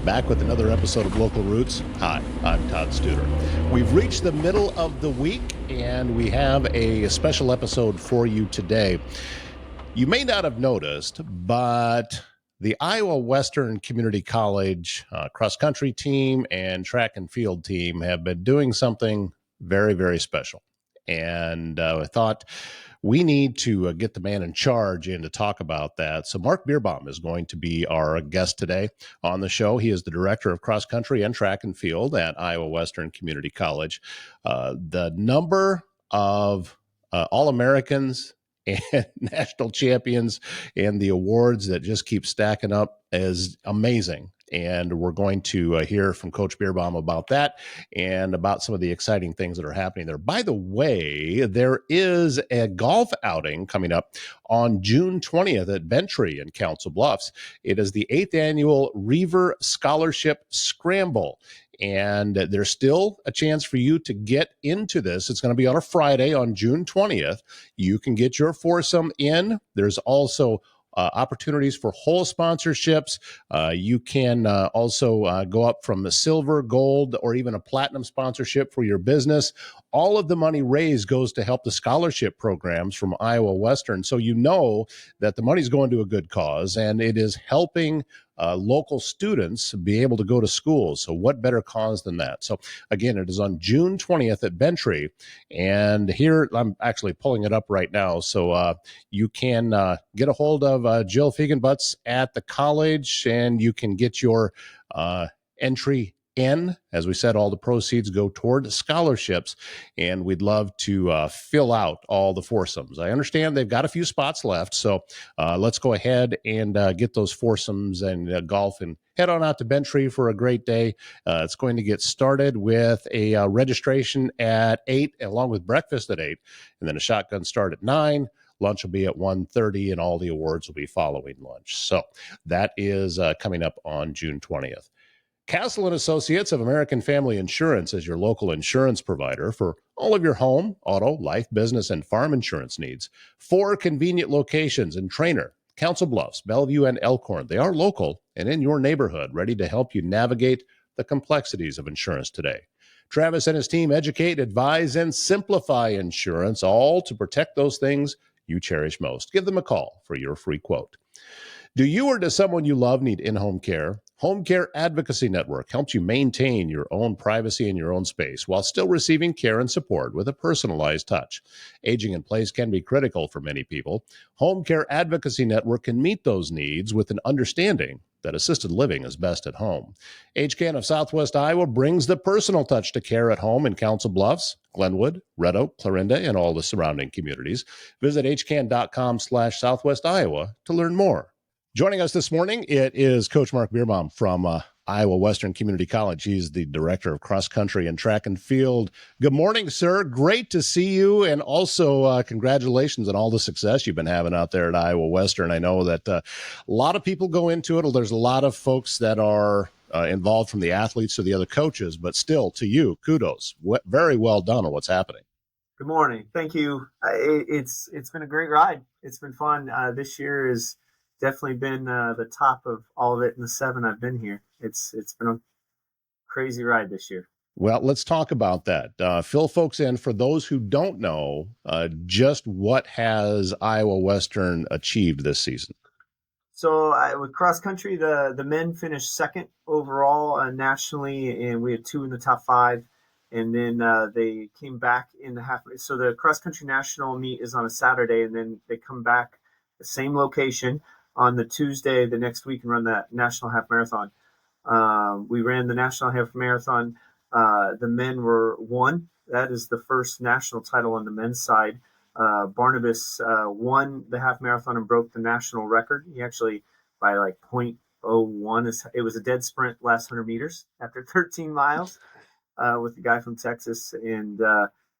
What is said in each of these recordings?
back with another episode of Local Roots. Hi, I'm Todd Studer. We've reached the middle of the week, and we have a special episode for you today. You may not have noticed, but the Iowa Western Community College cross-country team and track and field team have been doing something very, very special. And I thought we need to get the man in charge in to talk about that. So Marc Bierbaum is going to be our guest today on the show. He is the director of cross country and track and field at Iowa Western Community College. The number of All-Americans and national champions and the awards that just keep stacking up is amazing. And we're going to hear from Coach Bierbaum about that and about some of the exciting things that are happening there. By the way, there is a golf outing coming up on June 20th at Bentry in Council Bluffs. It is the 8th annual Rievers Scholarship Scramble. And there's still a chance for you to get into this. It's going to be on a Friday on June 20th. You can get your foursome in. There's also opportunities for whole sponsorships. You can also go up from the silver, gold, or even a platinum sponsorship for your business. All of the money raised goes to help the scholarship programs from Iowa Western. So you know that the money's going to a good cause, and it is helping local students be able to go to school. So what better cause than that? So again, it is on June 20th at Bentry. And here, I'm actually pulling it up right now. So you can get a hold of Jill Feigenbutz at the college, and you can get your entry in. As we said, all the proceeds go toward scholarships, and we'd love to fill out all the foursomes. I understand they've got a few spots left, so let's go ahead and get those foursomes and golf and head on out to Bentry for a great day. It's going to get started with a registration at 8, along with breakfast at 8, and then a shotgun start at 9. Lunch will be at 1:30, and all the awards will be following lunch. So that is coming up on June 20th. Castle & Associates of American Family Insurance is your local insurance provider for all of your home, auto, life, business, and farm insurance needs. 4 convenient locations in Trainer, Council Bluffs, Bellevue, and Elkhorn. They are local and in your neighborhood, ready to help you navigate the complexities of insurance today. Travis and his team educate, advise, and simplify insurance, all to protect those things you cherish most. Give them a call for your free quote. Do you or does someone you love need in-home care? Home Care Advocacy Network helps you maintain your own privacy in your own space while still receiving care and support with a personalized touch. Aging in place can be critical for many people. Home Care Advocacy Network can meet those needs with an understanding that assisted living is best at home. HCAN of Southwest Iowa brings the personal touch to care at home in Council Bluffs, Glenwood, Red Oak, Clarinda, and all the surrounding communities. Visit hcan.com/Southwest Iowa to learn more. Joining us this morning, it is Coach Marc Bierbaum from Iowa Western Community College. He's the director of cross country and track and field. Good morning, sir. Great to see you. And also congratulations on all the success you've been having out there at Iowa Western. I know that a lot of people go into it. There's a lot of folks that are involved, from the athletes to the other coaches, but still, to you, kudos. Very well done on what's happening. Good morning. Thank you. It's been a great ride. It's been fun. This year is definitely been the top of all of it in the 7 I've been here. It's been a crazy ride this year. Well, let's talk about that. Fill folks in, for those who don't know, just what has Iowa Western achieved this season? So with cross country, the men finished second overall nationally, and we had 2 in the top 5. And then they came back in the half. So the cross country national meet is on a Saturday, and then they come back the same location on the Tuesday the next week and run that national half marathon. We ran the national half marathon. The men were 1. That is the first national title on the men's side. Barnabas won the half marathon and broke the national record. He actually, by like 0.01, it was a dead sprint last 100 meters after 13 miles with the guy from Texas. And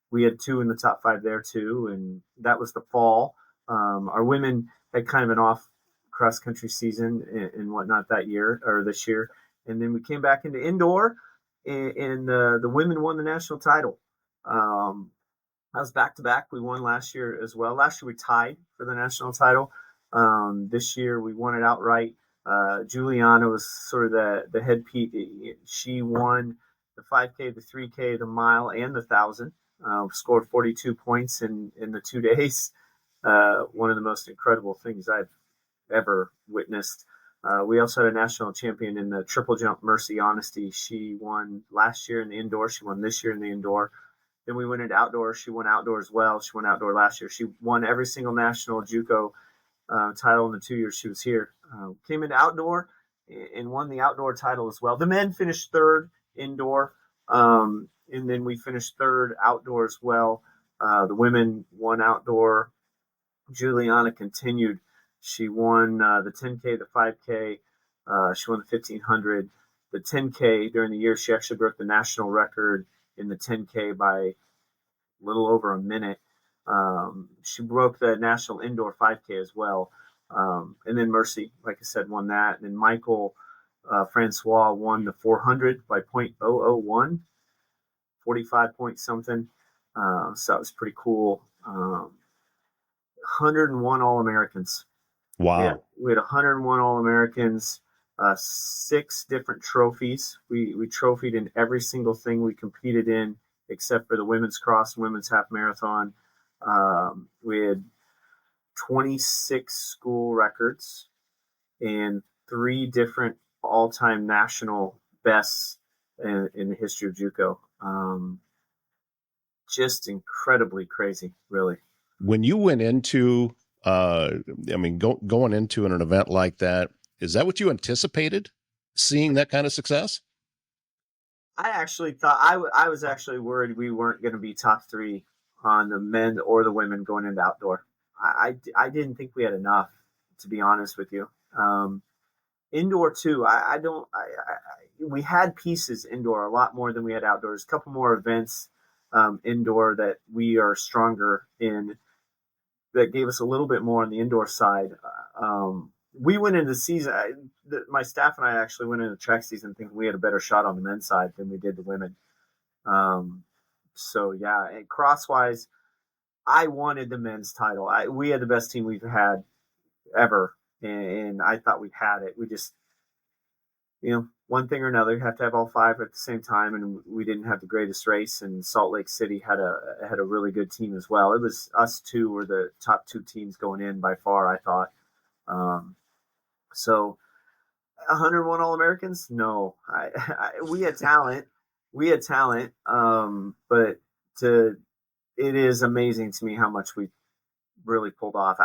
we had 2 in the top 5 there too. And that was the fall. Our women had kind of an off cross country season and whatnot that year or this year. And then we came back into indoor, and the women won the national title. That was back to back. We won last year as well. Last year we tied for the national title. This year we won it outright. Juliana was sort of the head piece. She won the 5K, the 3K, the mile, and the 1,000. Scored 42 points in the 2 days. One of the most incredible things I've ever witnessed. We also had a national champion in the triple jump, Mercy Honesty. She won last year in the indoor. She won this year in the indoor. Then we went into outdoor. She won outdoor as well. She won outdoor last year. She won every single national JUCO title in the 2 years she was here. Came into outdoor and won the outdoor title as well. The men finished third indoor, and then we finished third outdoor as well. The women won outdoor. Juliana continued. She won the 10K, the 5K. She won the 1,500. The 10K during the year, she actually broke the national record in the 10K by a little over a minute. She broke the national indoor 5K as well. And then Mercy, like I said, won that. And then Michael Francois won the 400 by .001, 45 point something. So that was pretty cool. 101 All-Americans. Wow. We had 101 All-Americans, 6 different trophies. We trophied in every single thing we competed in, except for the women's cross and women's half marathon. We had 26 school records and 3 different all-time national bests in the history of JUCO. Just incredibly crazy, really. When you went into, going into an event like that, is that what you anticipated, seeing that kind of success? I actually thought I was actually worried we weren't going to be top 3 on the men or the women going into outdoor. I didn't think we had enough, to be honest with you. Indoor too. We had pieces indoor a lot more than we had outdoors. A couple more events indoor that we are stronger in, that gave us a little bit more on the indoor side. We went into the season. My staff and I actually went into track season thinking we had a better shot on the men's side than we did the women. So yeah, and crosswise, I wanted the men's title. We had the best team we've had ever, and I thought we had it. We just, one thing or another, you have to have all 5 at the same time, and we didn't have the greatest race. And Salt Lake City had a really good team as well. It was us 2 were the top 2 teams going in by far, I thought. So 101 All-Americans? No, we had talent. But it is amazing to me how much we really pulled off.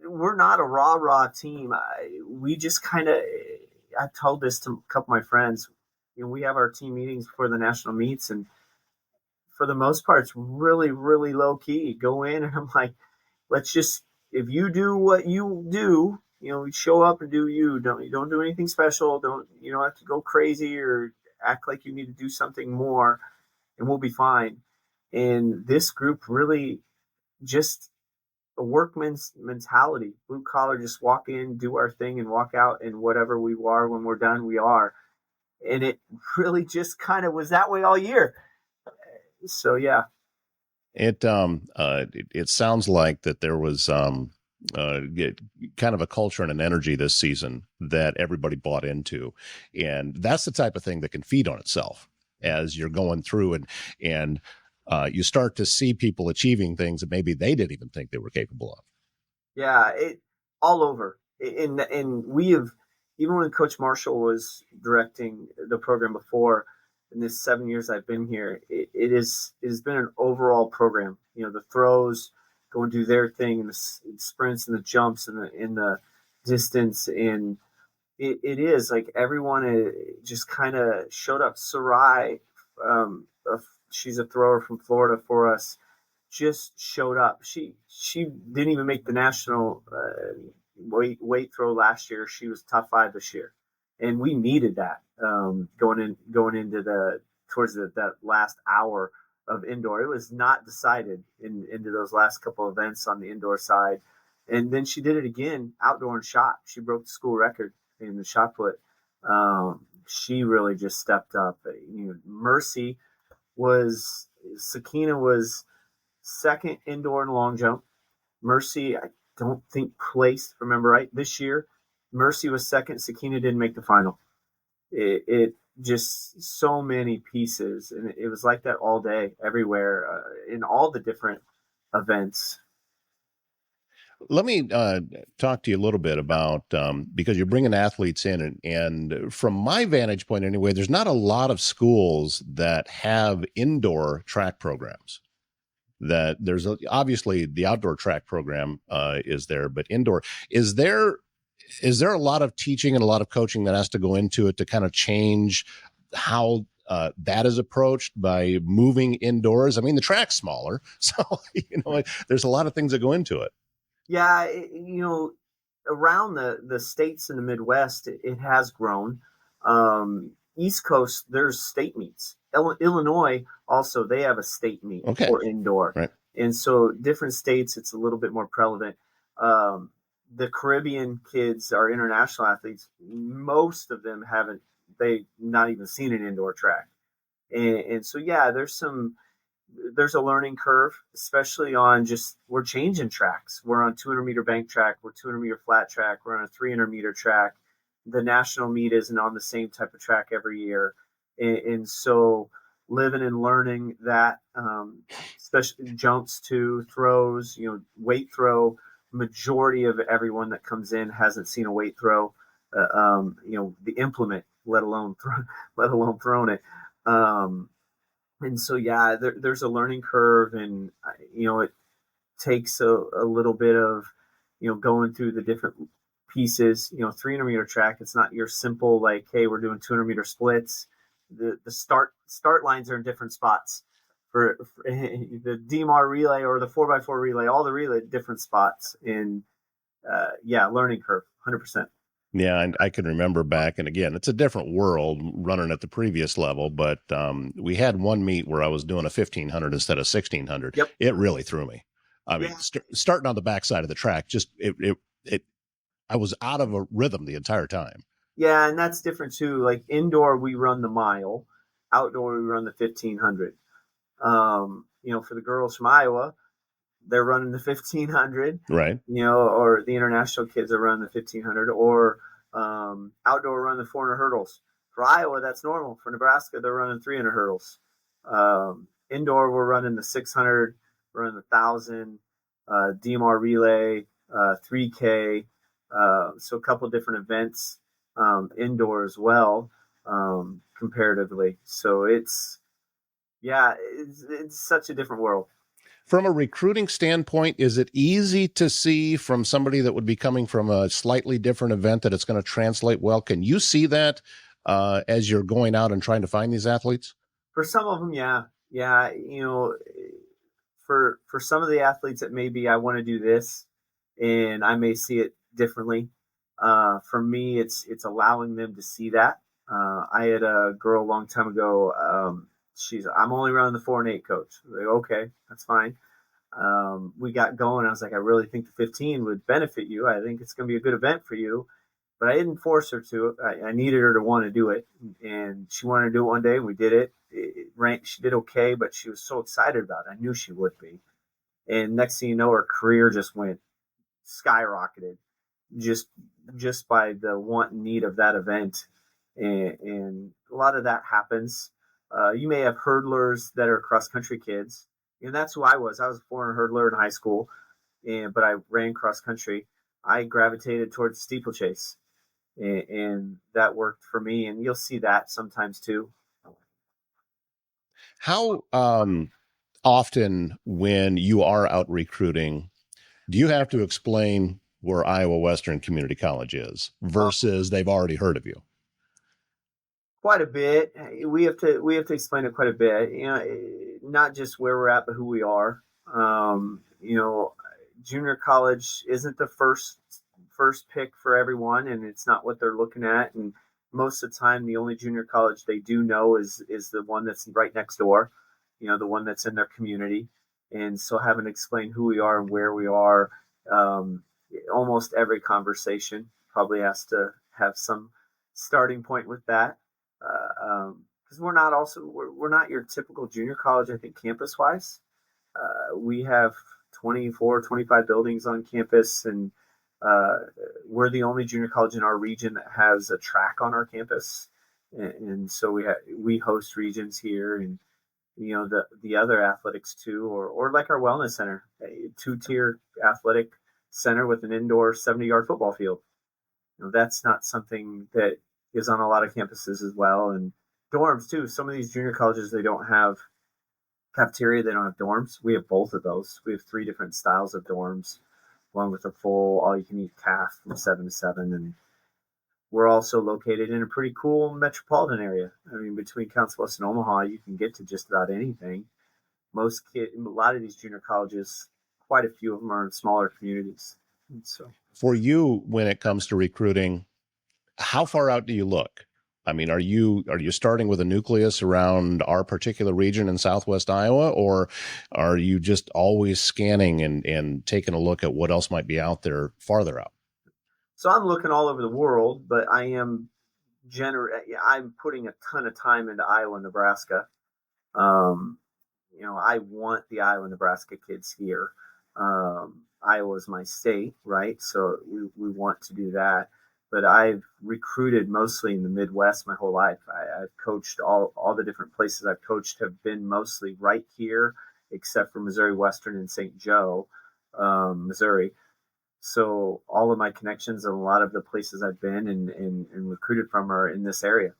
We're not a rah team. We just kind of, I told this to a couple of my friends, we have our team meetings before the national meets, and for the most part, it's really, really low key. Go in, and I'm like, let's just, if you do what you do, show up and do you. Don't do anything special. You don't have to go crazy or act like you need to do something more, and we'll be fine. And this group really just a workman's mentality, blue collar, just walk in, do our thing, and walk out, and whatever we are when we're done, we are. And it really just kind of was that way all year. So yeah. It sounds like that there was kind of a culture and an energy this season that everybody bought into, and that's the type of thing that can feed on itself as you're going through, and you start to see people achieving things that maybe they didn't even think they were capable of. Yeah, it all over. And we have, even when Coach Marshall was directing the program before, in this 7 years I've been here, it has been an overall program. The throws go and do their thing, and the sprints and the jumps and the distance, and it is like everyone just kind of showed up. Sarai, she's a thrower from Florida for us, just showed up. She didn't even make the national weight throw last year. She was top 5 this year, and we needed that going into towards that last hour of indoor. It was not decided into those last couple of events on the indoor side, and then she did it again outdoor and shot. She broke the school record in the shot put. She really just stepped up. Mercy Sakina was second indoor and long jump. Mercy, I don't think placed, remember right, this year. Mercy was second. Sakina didn't make the final. It just so many pieces, and it was like that all day, everywhere, in all the different events. Let me talk to you a little bit about because you're bringing athletes in, and from my vantage point anyway, there's not a lot of schools that have indoor track programs. That there's obviously the outdoor track program is there, but indoor is there a lot of teaching and a lot of coaching that has to go into it to kind of change how that is approached by moving indoors? I mean, the track's smaller, so there's a lot of things that go into it. Yeah, around the states in the Midwest, it has grown. East Coast, there's state meets. Illinois also, they have a state meet Okay, for indoor, right. and so different states, it's a little bit more prevalent. Um, the Caribbean kids are international athletes. Most of them haven't they not even seen an indoor track, and so yeah, there's a learning curve, especially on just we're changing tracks. We're on 200-meter bank track, we're 200-meter flat track, we're on a 300-meter track. The national meet isn't on the same type of track every year, and so living and learning that, especially jumps to throws, weight throw. Majority of everyone that comes in hasn't seen a weight throw, the implement, let alone thrown it. And so yeah, there's a learning curve, and it takes a little bit of going through the different pieces. 300-meter track, it's not your simple like, hey, we're doing 200-meter splits. The start lines are in different spots for the DMR relay or the 4x4 relay, all the relay different spots. And yeah, learning curve, 100%. Yeah, and I can remember back, and again, it's a different world running at the previous level, but we had one meet where I was doing a 1500 instead of 1600. Yep. It really threw me. I mean, Yeah. starting on the backside of the track, just I was out of a rhythm the entire time. Yeah, and that's different too. Like indoor, we run the mile. Outdoor, we run the 1500. For the girls from Iowa, they're running the 1500. Right. Or the international kids are running the 1500, or outdoor run the 400 hurdles. For Iowa, that's normal. For Nebraska, they're running 300 hurdles. Indoor, we're running the 600, we're running the 1,000, DMR relay, 3K. So a couple different events indoor as well, comparatively. So it's such a different world. From a recruiting standpoint, is it easy to see from somebody that would be coming from a slightly different event that it's going to translate well? Can you see that as you're going out and trying to find these athletes? For some of them, yeah. For some of the athletes that maybe I want to do this, and I may see it differently. For me, it's allowing them to see that. I had a girl a long time ago. I'm only running the 4 and 8, coach. Like, okay, that's fine. We got going. I was like, I really think the 15 would benefit you. I think it's going to be a good event for you. But I didn't force her to. I needed her to want to do it, and she wanted to do it one day. And we did it. It ranked. She did okay, but she was so excited about it. I knew she would be. And next thing you know, her career just went skyrocketed, just just by the want and need of that event. And a lot of that happens. You may have hurdlers that are cross country kids, and that's who I was. I was a 400 hurdler in high school, but I ran cross country. I gravitated towards steeplechase, and that worked for me. And you'll see that sometimes too. How often, when you are out recruiting, do you have to explain where Iowa Western Community College is versus they've already heard of you? Quite a bit. We have to explain it quite a bit. Not just where we're at, but who we are. Junior college isn't the first pick for everyone, and it's not what they're looking at. And most of the time, the only junior college they do know is the one that's right next door. The one that's in their community. And so having to explain who we are and where we are, um, almost every conversation probably has to have some starting point with that. Because we're not your typical junior college, I think, campus wise. We have 24, 25 buildings on campus, and Uh, we're the only junior college in our region that has a track on our campus, and so we host regions here, and the other athletics too, or like our wellness center, a 2-tier athletic center with an indoor 70-yard football field. That's not something that is on a lot of campuses as well, and dorms too. Some of these junior colleges, they don't have cafeteria, they don't have dorms. We have both of those. We have 3 different styles of dorms, along with a full all-you-can-eat caf from 7 to 7, and we're also located in a pretty cool metropolitan area. I mean, between Council Bluffs and Omaha, you can get to just about anything. A lot of these junior colleges, quite a few of them are in smaller communities. And so, For you, when it comes to recruiting, how far out do you look? I mean, are you starting with a nucleus around our particular region in Southwest Iowa, or are you just always scanning and taking a look at what else might be out there farther out? so I'm looking all over the world, but I'm putting a ton of time into Iowa and Nebraska. Um, I want the Iowa and Nebraska kids here. Iowa is my state, right? So we want to do that. But I've recruited mostly in the Midwest my whole life. I've coached all the different places I've coached have been mostly right here, except for Missouri Western and St. Joe, Missouri. So all of my connections and a lot of the places I've been and recruited from are in this area.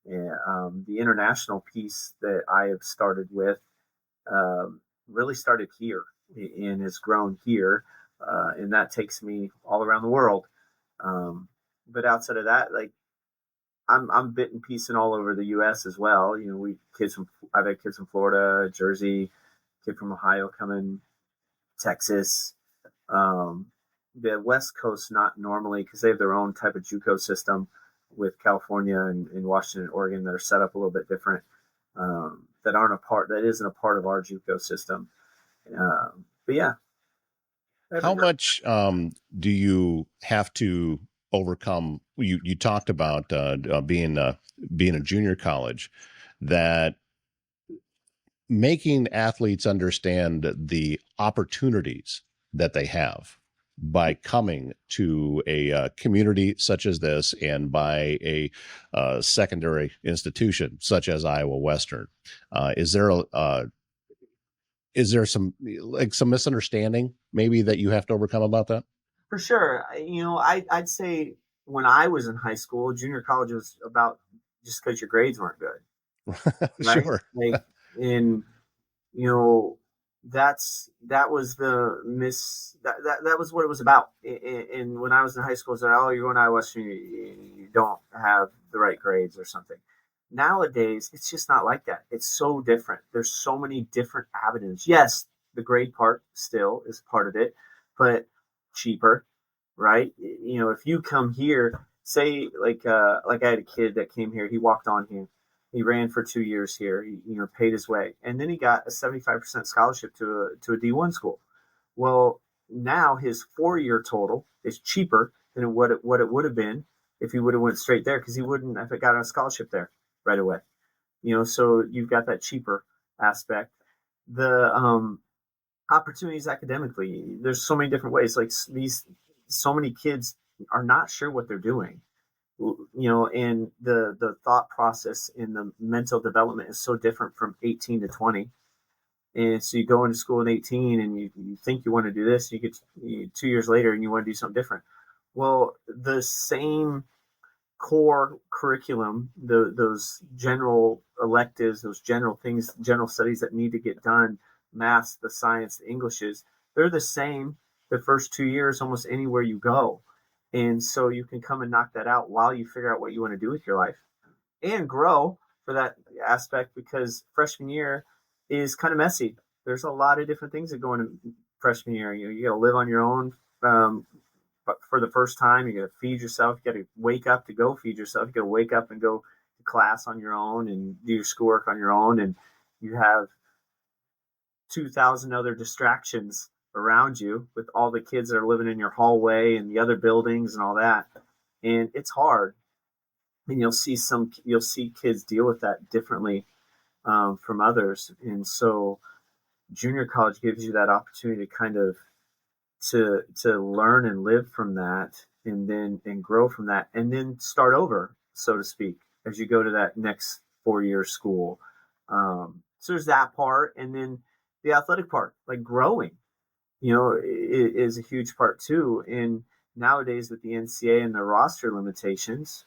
And the international piece that I have started with really started here and has grown here, and that takes me all around the world. But outside of that, like I'm bit and piecing all over the U.S. as well. I've had kids from Florida, Jersey, kid from Ohio coming, Texas. Um, the West Coast not normally because they have their own type of JUCO system with California and Washington and Oregon that are set up a little bit different. That isn't a part of our JUCO system. But yeah, How everywhere. much do you have to overcome? You talked about being a junior college, that making athletes understand the opportunities that they have by coming to a community such as this and by a secondary institution such as Iowa Western. Is there some misunderstanding maybe that you have to overcome about that? For sure. I'd say when I was in high school, junior college was about just because your grades weren't good, right? Sure. Like, and you know, that was the that was what it was about. And when I was in high school, it's like, oh, you're going to Iowa Western, you don't have the right grades or something. Nowadays, it's just not like that. It's so different. There's so many different avenues. Yes, the grade part still is part of it, but cheaper, right? If you come here, say like I had a kid that came here, he walked on here, he ran for 2 years here, he paid his way, and then he got a 75% scholarship to a D1 school. Well, now his 4-year total is cheaper than what it would have been if he would have went straight there because he wouldn't have got a scholarship there right away. So you've got that cheaper aspect. The opportunities academically, there's so many different ways. Like so many kids are not sure what they're doing. And the thought process and the mental development is so different from 18 to 20. And so you go into school at 18 and you think you want to do this, you get 2 years later and you want to do something different. Well, the same core curriculum, those general electives, those general things, general studies that need to get done, math, the science, the Englishes, they're the same the first 2 years almost anywhere you go. And so you can come and knock that out while you figure out what you want to do with your life and grow for that aspect, because freshman year is kind of messy. There's a lot of different things that go into freshman year. You got to live on your own. But for the first time, you got to feed yourself. You got to wake up to go feed yourself. You got to wake up and go to class on your own and do your schoolwork on your own. And you have 2,000 other distractions around you with all the kids that are living in your hallway and the other buildings and all that. And it's hard. And you'll see kids deal with that differently from others. And so junior college gives you that opportunity to kind of to learn and live from that, and then and grow from that, and then start over, so to speak, as you go to that next 4 year school. So there's that part, and then the athletic part, like growing, is a huge part too. And nowadays with the NCAA and their roster limitations,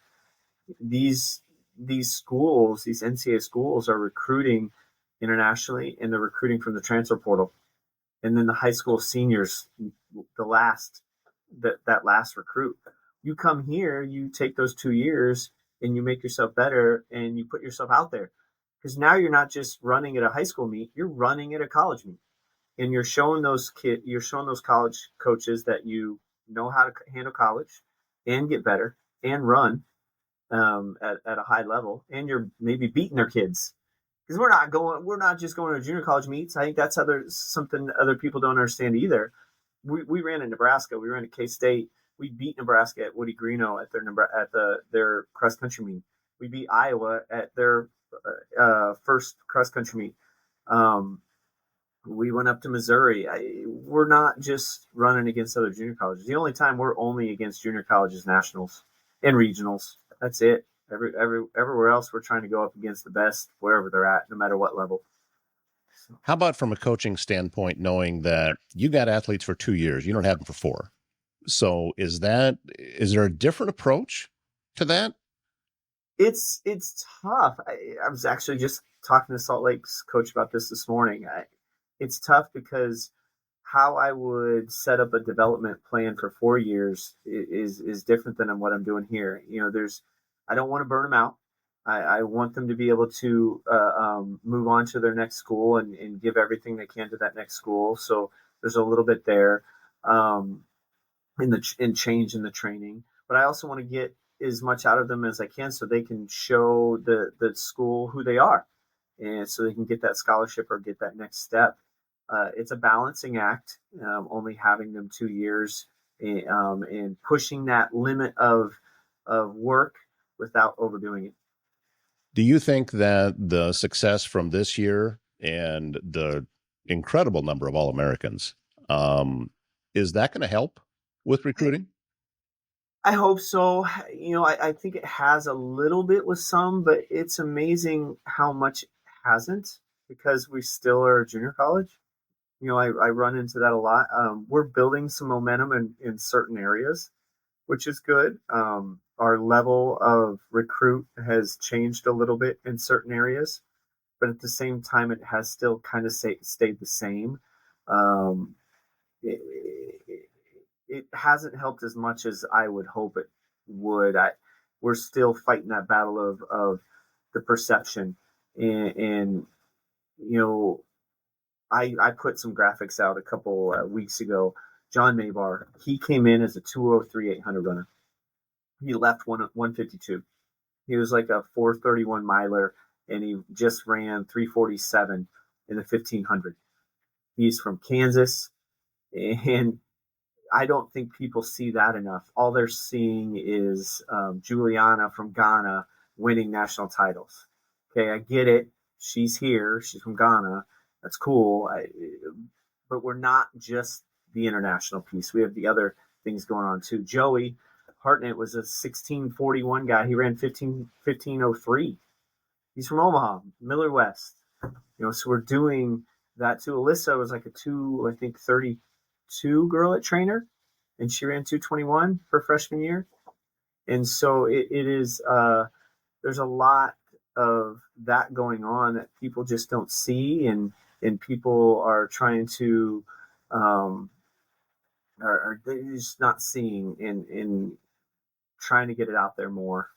these these schools, these NCAA schools, are recruiting internationally, and they're recruiting from the transfer portal. And then the high school seniors, the last that last recruit, you come here, you take those 2 years, and you make yourself better, and you put yourself out there, because now you're not just running at a high school meet, you're running at a college meet, and you're showing those college coaches that you know how to handle college and get better and run at a high level, and you're maybe beating their kids, because we're not just going to junior college meets. I think that's something other people don't understand either. We ran in Nebraska, we ran at K-State, we beat Nebraska at Woody Greeno at their cross country meet. We beat Iowa at their first cross country meet. We went up to Missouri. We're not just running against other junior colleges. The only time we're only against junior colleges nationals and regionals. That's it. Everywhere else, we're trying to go up against the best wherever they're at, no matter what level. So, How about from a coaching standpoint, knowing that you got athletes for 2 years, you don't have them for 4? So is there a different approach to that? it's tough. I was actually just talking to Salt Lake's coach about this morning. It's tough because how I would set up a development plan for 4 years is different than what I'm doing here. I don't want to burn them out. I want them to be able to move on to their next school, and give everything they can to that next school. So there's a little bit there in change in the training, but I also want to get as much out of them as I can, so they can show the school who they are, and so they can get that scholarship or get that next step. It's a balancing act, only having them 2 years, and pushing that limit of work without overdoing it. Do you think that the success from this year and the incredible number of All-Americans, is that going to help with recruiting? I hope so. I think it has a little bit with some, but it's amazing how much it hasn't, because we still are a junior college. I run into that a lot. We're building some momentum in certain areas, which is good. Our level of recruit has changed a little bit in certain areas, but at the same time, it has still kind of stayed the same. Um, it, it hasn't helped as much as I would hope it would. We're still fighting that battle of the perception, and you know, I put some graphics out a couple weeks ago. John Maybar, he came in as a 203 800 runner. He left 152. He was like a 431 miler, and he just ran 347 in the 1500. He's from Kansas, and I don't think people see that enough. All they're seeing is Juliana from Ghana winning national titles. Okay, I get it. She's here. She's from Ghana. That's cool. But we're not just the international piece. We have the other things going on too. Joey Hartnett was a 1641 guy. He ran 1503. He's from Omaha, Miller West. So we're doing that too. Alyssa was like a 32 girl at trainer, and she ran 221 her freshman year. And so it is there's a lot of that going on that people just don't see, and people are trying to are they're just not seeing, and trying to get it out there more.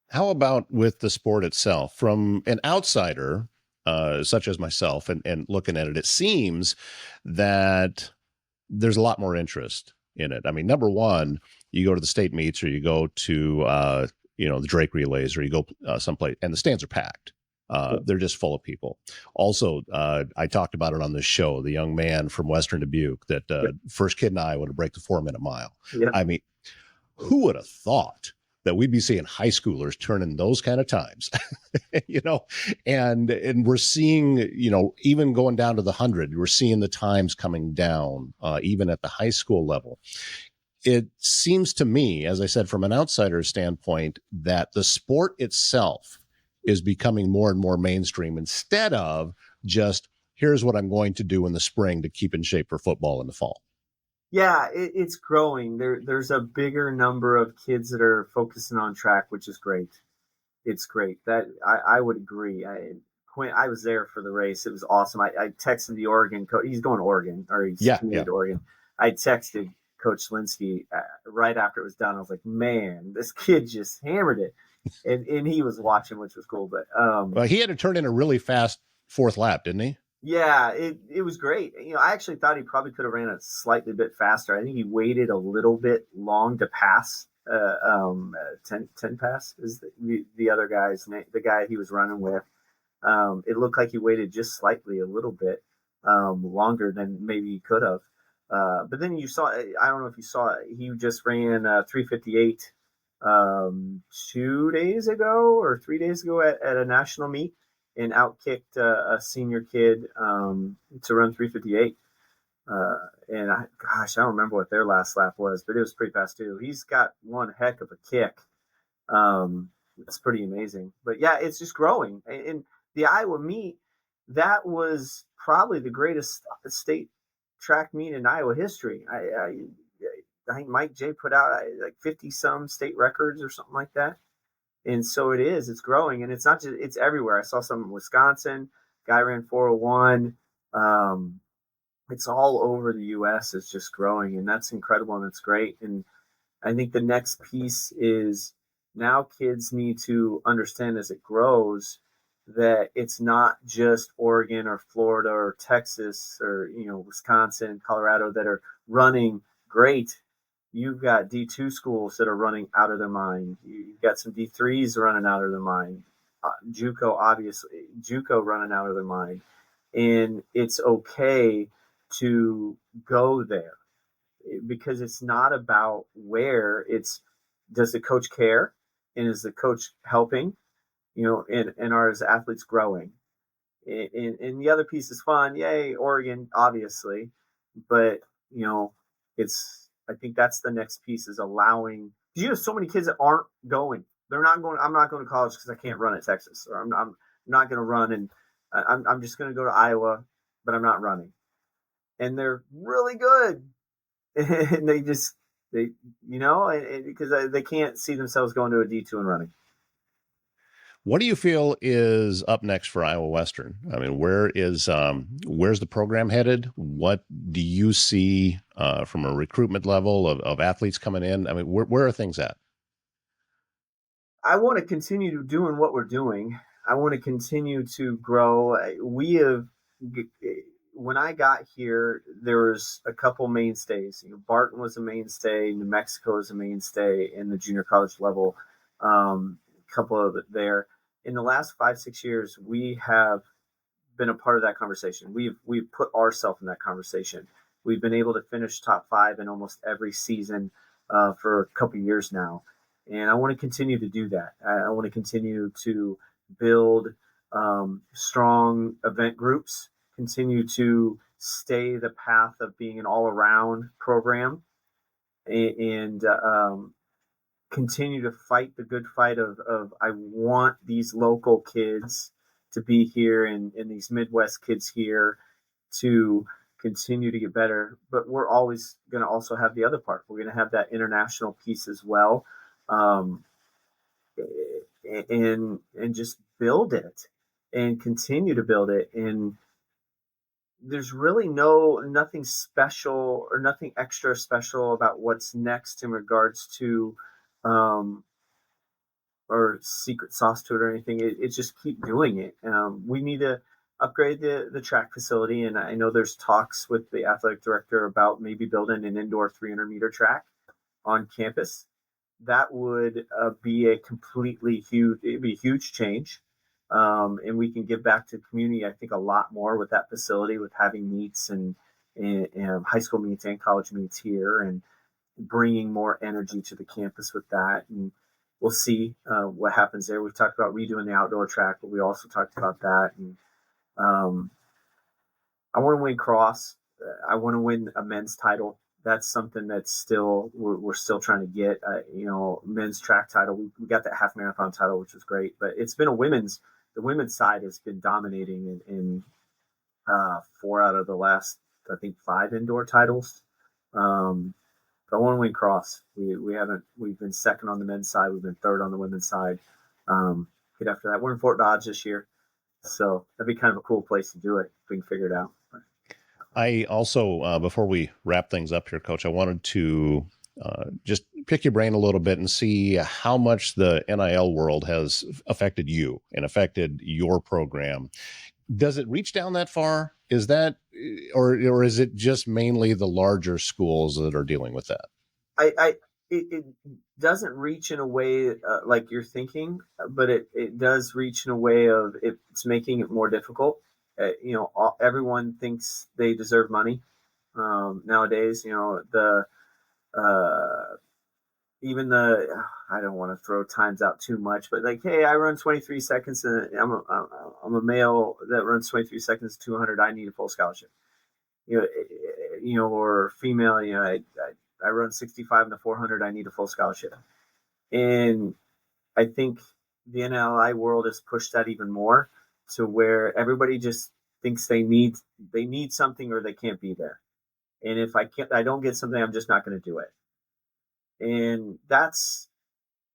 How about with the sport itself? From an outsider, such as myself, and looking at it, it seems that there's a lot more interest in it. I mean, number one, you go to the state meets, or you go to the Drake relays, or you go someplace, and the stands are packed. They're just full of people. Also, I talked about it on this show, the young man from Western Dubuque that first kid in Iowa to break the 4-minute mile. Yeah. I mean, who would have thought that we'd be seeing high schoolers turning those kind of times, and we're seeing, even going down to the 100, we're seeing the times coming down, even at the high school level. It seems to me, as I said, from an outsider standpoint, that the sport itself is becoming more and more mainstream instead of just, here's what I'm going to do in the spring to keep in shape for football in the fall. Yeah, it's growing. There's a bigger number of kids that are focusing on track, which is great. It's great. That I would agree. I was there for the race. It was awesome. I texted the Oregon coach. He's going to Oregon, or he's Yeah, committed to Oregon. I texted Coach Linsky right after it was done. I was like, man, this kid just hammered it. And he was watching, which was cool. But well, he had to turn in a really fast fourth lap, didn't he? yeah, it was great. I actually thought he probably could have ran a slightly bit faster. I think he waited a little bit long to pass. 10 pass is the other guy's name, the guy he was running with. It looked like he waited just slightly, a little bit longer than maybe he could have. But then you saw, I don't know if you saw it, he just ran 3:58 2 days ago or 3 days ago at a national meet, and outkicked a senior kid to run 3:58. And I don't remember what their last lap was, but it was pretty fast too. He's got one heck of a kick. It's pretty amazing. But yeah, it's just growing. And the Iowa meet, that was probably the greatest state track meet in Iowa history. I think Mike J put out like 50 some state records or something like that. And so it is, it's growing, and it's not just, it's everywhere. I saw some in Wisconsin, guy ran 4:01. It's all over the US. It's just growing, and that's incredible, and it's great. And I think the next piece is now kids need to understand as it grows that it's not just Oregon or Florida or Texas or, Wisconsin, Colorado that are running great. You've got D2 schools that are running out of their mind. You've got some D3s running out of their mind. JUCO running out of their mind. And it's okay to go there, because it's not about where, it's, does the coach care, and is the coach helping, and are his athletes growing? And the other piece is fun. Yay, Oregon, obviously. But, I think that's the next piece, is allowing, because you have so many kids that aren't going. They're not going, I'm not going to college because I can't run at Texas, or I'm not going to run, and I'm just going to go to Iowa, but I'm not running. And they're really good. And because they can't see themselves going to a D2 and running. What do you feel is up next for Iowa Western? I mean, where's the program headed? What do you see from a recruitment level of athletes coming in? I mean, where are things at? I want to continue doing what we're doing. I want to continue to grow. When I got here, there was a couple mainstays. Barton was a mainstay, New Mexico was a mainstay in the junior college level. Couple of it there. In the last 5-6 years, we have been a part of that conversation. We've put ourselves in that conversation. We've been able to finish top 5 in almost every season for a couple of years now, and I want to continue to do that. I want to continue to build strong event groups, continue to stay the path of being an all-around program, and continue to fight the good fight of I want these local kids to be here, and these Midwest kids here to continue to get better. But we're always going to also have the other part. We're going to have that international piece as well, and just build it and continue to build it. And there's really nothing special or nothing extra special about what's next in regards to or secret sauce to it or anything. It's just keep doing it. We need to upgrade the track facility, and I know there's talks with the athletic director about maybe building an indoor 300-meter track on campus. That would be a huge change. And we can give back to the community, I think, a lot more with that facility, with having meets and high school meets and college meets here, and bringing more energy to the campus with that. And we'll see what happens there. We've talked about redoing the outdoor track, but we also talked about that. And um, I want to win cross. I want to win a men's title. That's something that's still we're still trying to get. Men's track title. We got that half marathon title, which was great. But it's been the women's side has been dominating in 4 out of the last, I think, 5 indoor titles. But I want to win cross. We've been second on the men's side. We've been third on the women's side. Get after that. We're in Fort Dodge this year, so that'd be kind of a cool place to do it if we can figure it out. I also, before we wrap things up here, Coach, I wanted to just pick your brain a little bit and see how much the NIL world has affected you and affected your program. Does it reach down that far? Is that, or is it just mainly the larger schools that are dealing with that? It doesn't reach in a way like you're thinking, but it does reach in a way of it's making it more difficult. Everyone thinks they deserve money nowadays. Uh, Even I don't want to throw times out too much, but like, hey, I run 23 seconds, and I'm a male that runs 23 seconds 200. I need a full scholarship. Or female. I run 65 in the 400. I need a full scholarship. And I think the NLI world has pushed that even more to where everybody just thinks they need something or they can't be there. And if I don't get something, I'm just not going to do it. And that's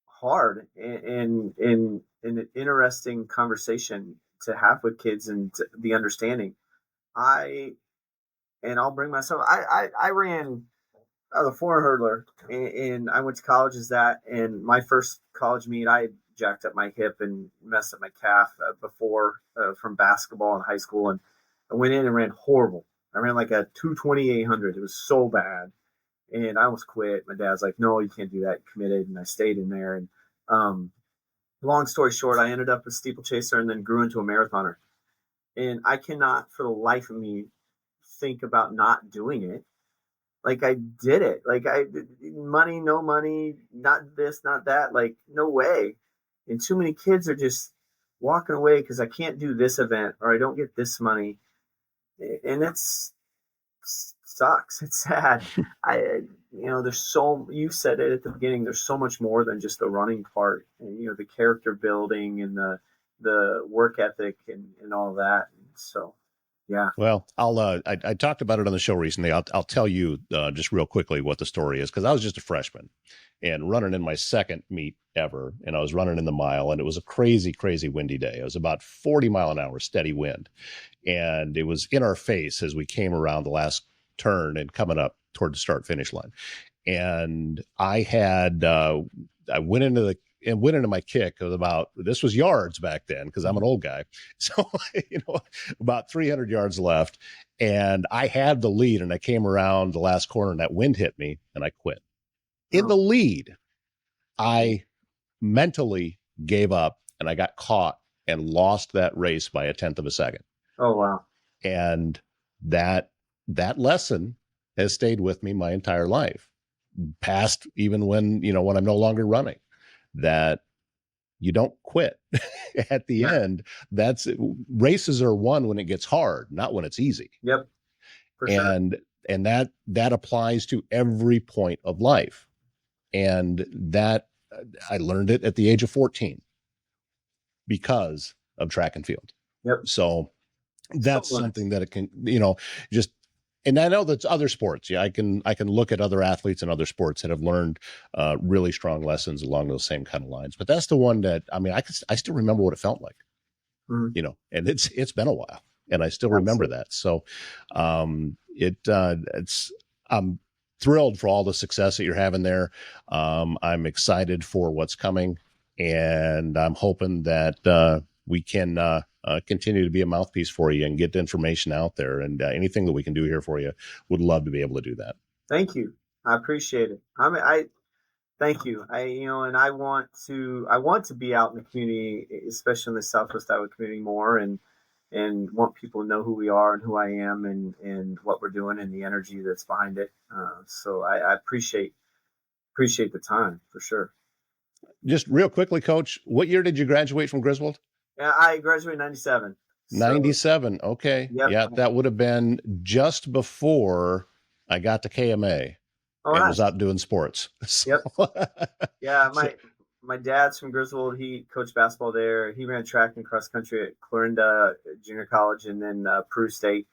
hard and an interesting conversation to have with kids and the understanding. I'll bring myself. I ran the 400 hurdler, and I went to college as that. And my first college meet, I jacked up my hip and messed up my calf before from basketball in high school, and I went in and ran horrible. I ran like a 2:2800. It was so bad, and I almost quit. My dad's like, "No, you can't do that." Committed, and I stayed in there. And long story short, I ended up a steeplechaser and then grew into a marathoner. And I cannot, for the life of me, think about not doing it. Like I did it. Like money, no money, not this, not that. Like no way. And too many kids are just walking away because I can't do this event or I don't get this money, and it's sucks. It's sad. There's you said it at the beginning. There's so much more than just the running part, and the character building and the work ethic and all that. And so, yeah. Well, I talked about it on the show recently. I'll tell you just real quickly what the story is, because I was just a freshman and running in my second meet ever, and I was running in the mile, and it was a crazy, crazy windy day. It was about 40-mile-an-hour steady wind, and it was in our face as we came around the last turn and coming up toward the start finish line. And I went into my kick of this was yards back then because I'm an old guy. So, about 300 yards left, and I had the lead, and I came around the last corner and that wind hit me and I quit. In the lead, I mentally gave up and I got caught and lost that race by a 1/10 of a second. Oh, wow. And that lesson has stayed with me my entire life, past even when I'm no longer running, that you don't quit. At the end, races are won when it gets hard, not when it's easy. Yep. For sure. And that applies to every point of life. And that I learned it at the age of 14 because of track and field. Yep. So that's something that it can, just, and I know that's other sports. Yeah, I can look at other athletes in other sports that have learned really strong lessons along those same kind of lines. But that's the one that, I still remember what it felt like, and it's been a while, and I still remember that. So I'm thrilled for all the success that you're having there. I'm excited for what's coming, and I'm hoping that we can continue to be a mouthpiece for you and get the information out there, and anything that we can do here for you, would love to be able to do that. Thank you. I appreciate it. Thank you. And I want to be out in the community, especially in the Southwest Iowa community more, and want people to know who we are and who I am and what we're doing and the energy that's behind it. So I appreciate the time for sure. Just real quickly, Coach, what year did you graduate from Griswold? Yeah, I graduated in 97. 97. Okay. Yep. Yeah, that would have been just before I got to KMA Oh, and nice. was out doing sports. So, Yep. Yeah, so- my dad's from Griswold. He coached basketball there. He ran track and cross country at Clarinda Junior College and then Peru State.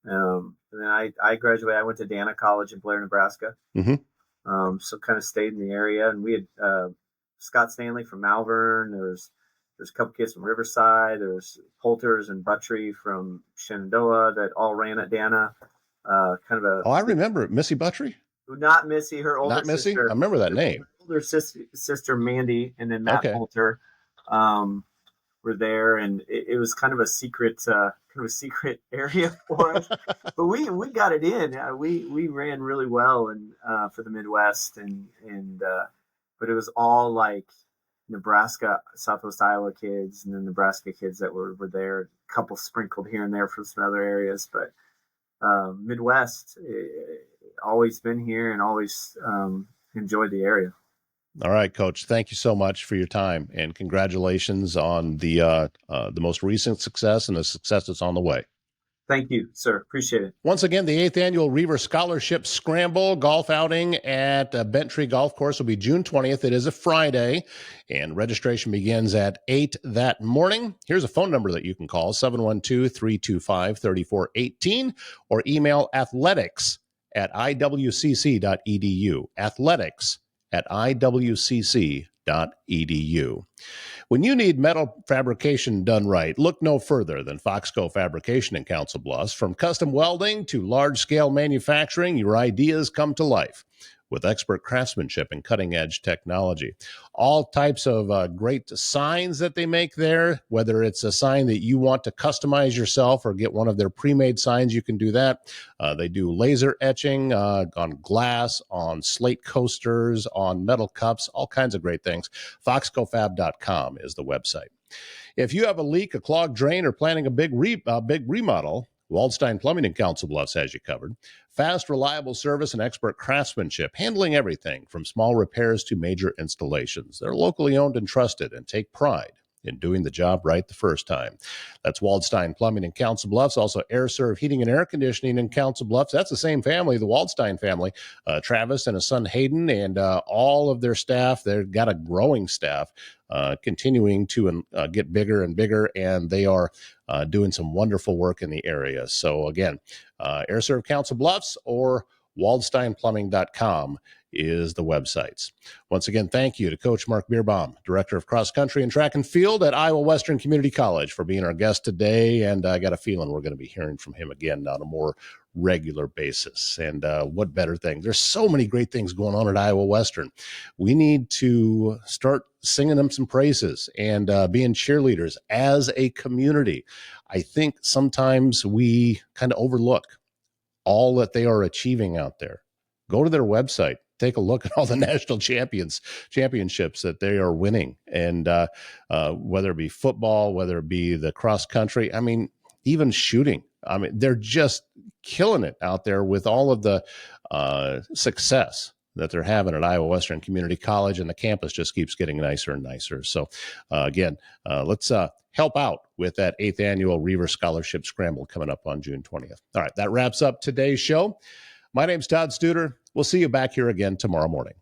And then I graduated. I went to Dana College in Blair, Nebraska. Mhm. So kind of stayed in the area. And we had Scott Stanley from Malvern. There's a couple kids from Riverside. There's Poulters and Buttrey from Shenandoah that all ran at Dana. Kind of a I remember it. Missy Buttrey? not Missy, her older Not Missy? sister. I remember that name. Older sister Mandy, and then Matt Okay. Poulter were there, and it was kind of a secret area for us. But we got it in. We ran really well and for the Midwest, and but it was all like Nebraska, Southwest Iowa kids, and then Nebraska kids that were there. A couple sprinkled here and there from some other areas, but Midwest. Always been here and always enjoyed the area. All right, Coach. Thank you so much for your time, and congratulations on the most recent success and the success that's on the way. Thank you, sir. Appreciate it. Once again, the 8th annual Rievers Scholarship Scramble golf outing at Bent Tree Golf Course will be June 20th. It is a Friday, and registration begins at 8 that morning. Here's a phone number that you can call, 712-325-3418, or email athletics@iwcc.edu. athletics@iwcc.edu. When you need metal fabrication done right, look no further than Foxco Fabrication in Council Bluffs. From custom welding to large-scale manufacturing, your ideas come to life with expert craftsmanship and cutting-edge technology. All types of great signs that they make there, whether it's a sign that you want to customize yourself or get one of their pre-made signs, you can do that. They do laser etching on glass, on slate coasters, on metal cups, all kinds of great things. FoxcoFab.com is the website. If you have a leak, a clogged drain, or planning a big remodel, Waldstein Plumbing in Council Bluffs has you covered. Fast, reliable service and expert craftsmanship, handling everything from small repairs to major installations. They're locally owned and trusted and take pride in doing the job right the first time. That's Waldstein Plumbing in Council Bluffs. Also, Air Serv Heating and Air Conditioning in Council Bluffs. That's the same family, the Waldstein family. Travis and his son Hayden and all of their staff. They've got a growing staff, continuing to get bigger and bigger, and they are doing some wonderful work in the area. So again, Air Serv Council Bluffs or WaldsteinPlumbing.com is the websites. Once again, thank you to Coach Marc Bierbaum, Director of Cross Country and Track and Field at Iowa Western Community College, for being our guest today. And I got a feeling we're going to be hearing from him again on a more regular basis. And what better thing? There's so many great things going on at Iowa Western. We need to start singing them some praises and being cheerleaders as a community. I think sometimes we kind of overlook all that they are achieving out there. Go to their website, take a look at all the national championships that they are winning. And whether it be football, whether it be the cross country, I mean, even shooting. I mean, they're just killing it out there with all of the success that they're having at Iowa Western Community College, and the campus just keeps getting nicer and nicer. So again, let's help out with that 8th annual Rievers Scholarship Scramble coming up on June 20th. All right, that wraps up today's show. My name's Todd Studer. We'll see you back here again tomorrow morning.